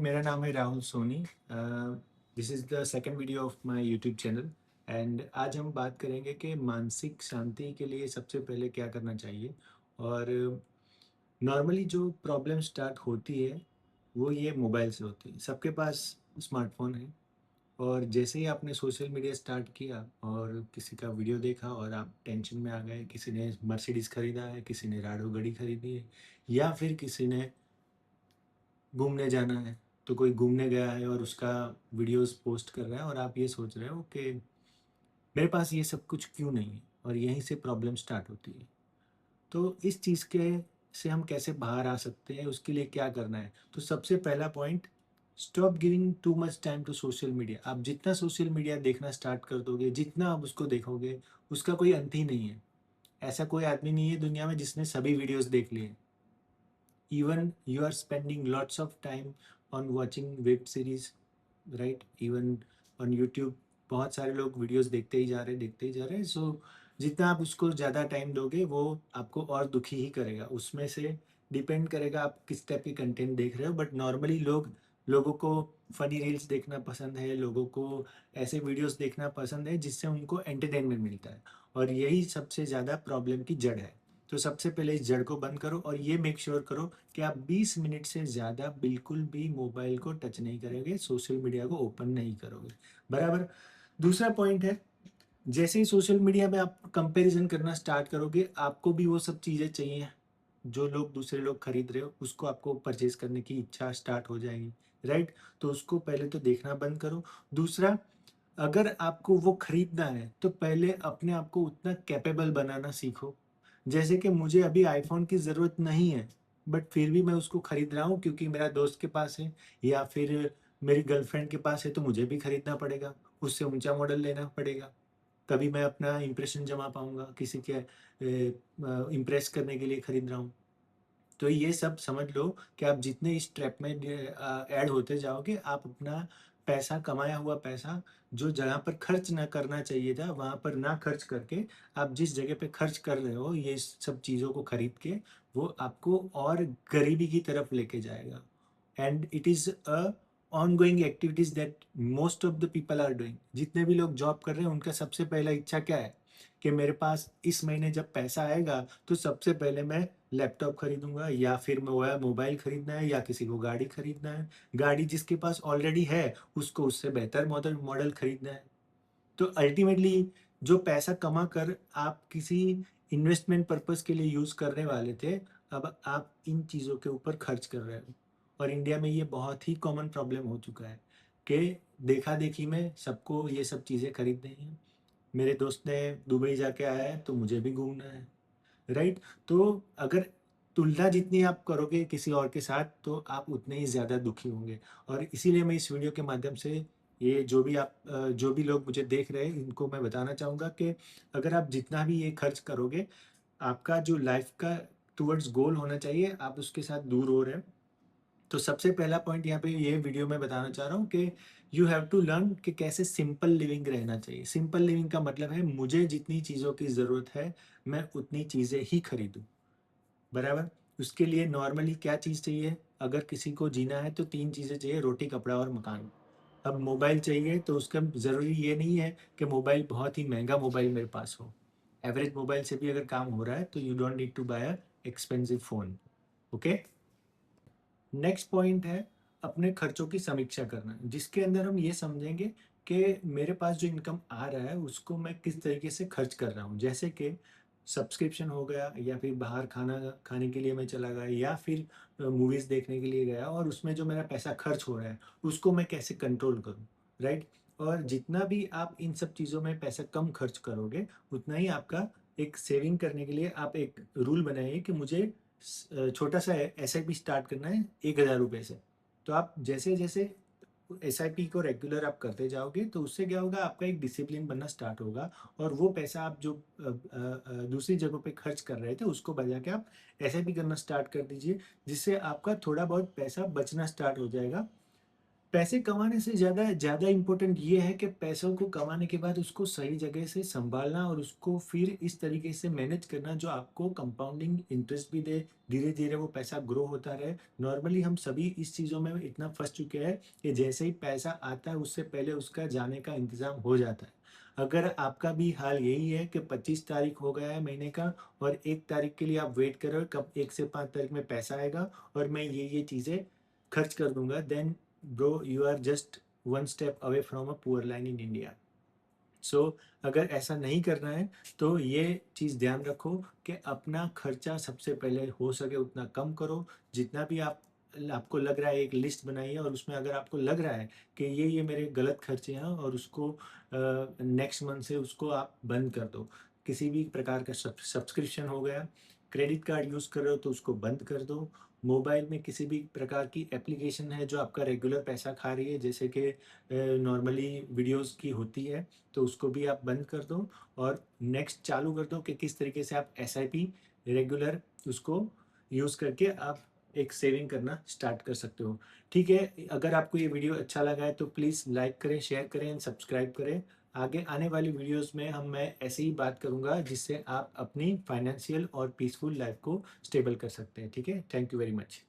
मेरा नाम है Rahul Soni. This is the second video of my YouTube channel and आज हम बात करेंगे कि मानसिक शांति के लिए सबसे पहले क्या करना चाहिए। और नॉर्मली जो प्रॉब्लम स्टार्ट होती है वो ये मोबाइल से होती है। सबके पास स्मार्टफ़ोन है और जैसे ही आपने सोशल मीडिया स्टार्ट किया और किसी का वीडियो देखा और आप टेंशन में आ गए, किसी ने मर्सिडीज़ खरीदा है, किसी ने राडो गाड़ी खरीदी है या फिर किसी ने घूमने जाना है, तो कोई घूमने गया है और उसका वीडियोस पोस्ट कर रहा है और आप ये सोच रहे हो कि मेरे पास ये सब कुछ क्यों नहीं है, और यहीं से प्रॉब्लम स्टार्ट होती है। तो इस चीज़ के से हम कैसे बाहर आ सकते हैं, उसके लिए क्या करना है? तो सबसे पहला point, stop giving too much time to social media. आप जितना सोशल मीडिया देखना स्टार्ट कर दोगे, जितना आप उसको देखोगे, उसका कोई अंत ही नहीं है। ऐसा कोई आदमी नहीं है दुनिया में जिसने सभी वीडियोस देख लिए। even you are spending lots of time on watching web series, right? Even on YouTube बहुत सारे लोग वीडियोस देखते ही जा रहे हैं। सो जितना आप उसको ज़्यादा टाइम दोगे वो आपको और दुखी ही करेगा। उसमें से डिपेंड करेगा आप किस टाइप की कंटेंट देख रहे हो। बट नॉर्मली लोगों को फ़नी रील्स देखना पसंद है, लोगों को ऐसे वीडियोस देखना पसंद है जिससे उनको एंटरटेनमेंट मिलता है, और यही सबसे ज़्यादा प्रॉब्लम की जड़ है। तो सबसे पहले इस जड़ को बंद करो और ये मेक श्योर करो कि आप 20 मिनट से ज़्यादा बिल्कुल भी मोबाइल को टच नहीं करोगे, सोशल मीडिया को ओपन नहीं करोगे। बराबर। दूसरा पॉइंट है, जैसे ही सोशल मीडिया में आप कंपैरिजन करना स्टार्ट करोगे, आपको भी वो सब चीज़ें चाहिए जो लोग दूसरे लोग खरीद रहे हो, उसको आपको परचेज करने की इच्छा स्टार्ट हो जाएगी, राइट? तो उसको पहले तो देखना बंद करो। दूसरा, अगर आपको वो खरीदना है तो पहले अपने आप को उतना कैपेबल बनाना सीखो। जैसे कि मुझे अभी आईफ़ोन की ज़रूरत नहीं है, बट फिर भी मैं उसको खरीद रहा हूँ क्योंकि मेरा दोस्त के पास है या फिर मेरी गर्लफ्रेंड के पास है, तो मुझे भी खरीदना पड़ेगा, उससे ऊँचा मॉडल लेना पड़ेगा। तभी मैं अपना इम्प्रेशन जमा पाऊँगा, किसी के इम्प्रेस करने के लिए खरीद रहा हूँ। तो ये सब समझ लो कि आप जितने इस ट्रैप में ऐड होते जाओगे, आप अपना पैसा, कमाया हुआ पैसा, जो जगह पर खर्च ना करना चाहिए था, वहाँ पर ना खर्च करके आप जिस जगह पे खर्च कर रहे हो ये सब चीज़ों को खरीद के, वो आपको और गरीबी की तरफ लेके जाएगा। And it is a ongoing activities that most of the people are doing. जितने भी लोग जॉब कर रहे हैं, उनका सबसे पहला इच्छा क्या है कि मेरे पास इस महीने जब पैसा आएगा तो सबसे पहले मैं लैपटॉप खरीदूँगा, या फिर मोबाइल खरीदना है, या किसी को गाड़ी खरीदना है। गाड़ी जिसके पास ऑलरेडी है, उसको उससे बेहतर मॉडल मॉडल खरीदना है। तो अल्टीमेटली जो पैसा कमा कर आप किसी इन्वेस्टमेंट पर्पज़ के लिए यूज़ करने वाले थे, अब आप इन चीज़ों के ऊपर खर्च कर रहे हो। और इंडिया में ये बहुत ही कॉमन प्रॉब्लम हो चुका है कि देखा-देखी में सबको ये सब चीज़ें खरीदनी है। मेरे दोस्त ने दुबई जाके आया है तो मुझे भी घूमना है, राइट? तो अगर तुलना जितनी आप करोगे किसी और के साथ, तो आप उतने ही ज़्यादा दुखी होंगे। और इसीलिए मैं इस वीडियो के माध्यम से ये जो भी लोग मुझे देख रहे हैं, इनको मैं बताना चाहूँगा कि अगर आप जितना भी ये खर्च करोगे, आपका जो लाइफ़ का टुवर्ड्स गोल होना चाहिए, आप उसके साथ दूर हो रहे हो। तो सबसे पहला पॉइंट यहाँ पे ये वीडियो में बताना चाह रहा हूँ कि यू हैव टू लर्न कि कैसे सिंपल लिविंग रहना चाहिए। सिंपल लिविंग का मतलब है मुझे जितनी चीज़ों की ज़रूरत है, मैं उतनी चीज़ें ही खरीदूँ, बराबर? उसके लिए नॉर्मली क्या चीज़ चाहिए? अगर किसी को जीना है तो 3 चीज़ें चाहिए, रोटी, कपड़ा और मकान। अब मोबाइल चाहिए तो उसका ज़रूरी ये नहीं है कि मोबाइल बहुत ही महँगा मोबाइल मेरे पास हो। एवरेज मोबाइल से भी अगर काम हो रहा है तो you don't need to buy a expensive phone, okay? Next point है अपने खर्चों की समीक्षा करना, जिसके अंदर हम ये समझेंगे कि मेरे पास जो इनकम आ रहा है उसको मैं किस तरीके से खर्च कर रहा हूँ। जैसे कि सब्सक्रिप्शन हो गया, या फिर बाहर खाना खाने के लिए मैं चला गया, या फिर मूवीज़ देखने के लिए गया और उसमें जो मेरा पैसा खर्च हो रहा है उसको मैं कैसे कंट्रोल करूँ, राइट? और जितना भी आप इन सब चीज़ों में पैसा कम खर्च करोगे, उतना ही आपका एक सेविंग करने के लिए आप एक रूल बनाइए कि मुझे छोटा-सा एसआईपी स्टार्ट करना है ₹1000 से। तो आप जैसे-जैसे एसआईपी को रेगुलर आप करते जाओगे तो उससे क्या होगा, आपका एक डिसिप्लिन बनना स्टार्ट होगा, और वो पैसा आप जो दूसरी जगहों पे खर्च कर रहे थे उसको बचा के आप एसआईपी करना स्टार्ट कर दीजिए, जिससे आपका थोड़ा बहुत पैसा बचना स्टार्ट हो जाएगा। पैसे कमाने से ज़्यादा ज़्यादा इम्पोर्टेंट ये है कि पैसों को कमाने के बाद उसको सही जगह से सँभालना और उसको फिर इस तरीके से मैनेज करना जो आपको कंपाउंडिंग इंटरेस्ट भी दे, धीरे-धीरे वो पैसा ग्रो होता रहे। नॉर्मली हम सभी इस चीज़ों में इतना फँस चुके हैं कि जैसे ही पैसा आता है उससे पहले उसका जाने का इंतज़ाम हो जाता है। अगर आपका भी हाल यही है कि 25 तारीख हो गया है महीने का और 1 तारीख के लिए आप वेट कर रहे हो कब 1 से 5 तारीख में पैसा आएगा और मैं ये चीज़ें खर्च कर दूँगा, then bro you are just one step away from a poor line in India. So अगर ऐसा नहीं करना है तो ये चीज़ ध्यान रखो कि अपना खर्चा सबसे पहले हो सके उतना कम करो। जितना भी आपको लग रहा है एक लिस्ट बनाइए और उसमें अगर आपको लग रहा है कि ये मेरे गलत खर्चे हैं और उसको नेक्स्ट मंथ से उसको आप बंद कर दो। किसी भी प्रकार का सब्सक्रिप्शन हो गया, क्रेडिट कार्ड यूज़ कर रहे हो तो उसको बंद कर दो। मोबाइल में किसी भी प्रकार की एप्लीकेशन है जो आपका रेगुलर पैसा खा रही है जैसे कि नॉर्मली वीडियोज़ की होती है तो उसको भी आप बंद कर दो और नेक्स्ट चालू कर दो कि किस तरीके से आप एसआईपी रेगुलर उसको यूज़ करके आप एक सेविंग करना स्टार्ट कर सकते हो। ठीक है, अगर आपको ये वीडियो अच्छा लगा है तो प्लीज़ लाइक करें, शेयर करें एंड सब्सक्राइब करें। आगे आने वाली वीडियोज़ में मैं ऐसे ही बात करूँगा जिससे आप अपनी फाइनेंशियल और पीसफुल लाइफ़ को स्टेबल कर सकते हैं। ठीक है? Thank you very much.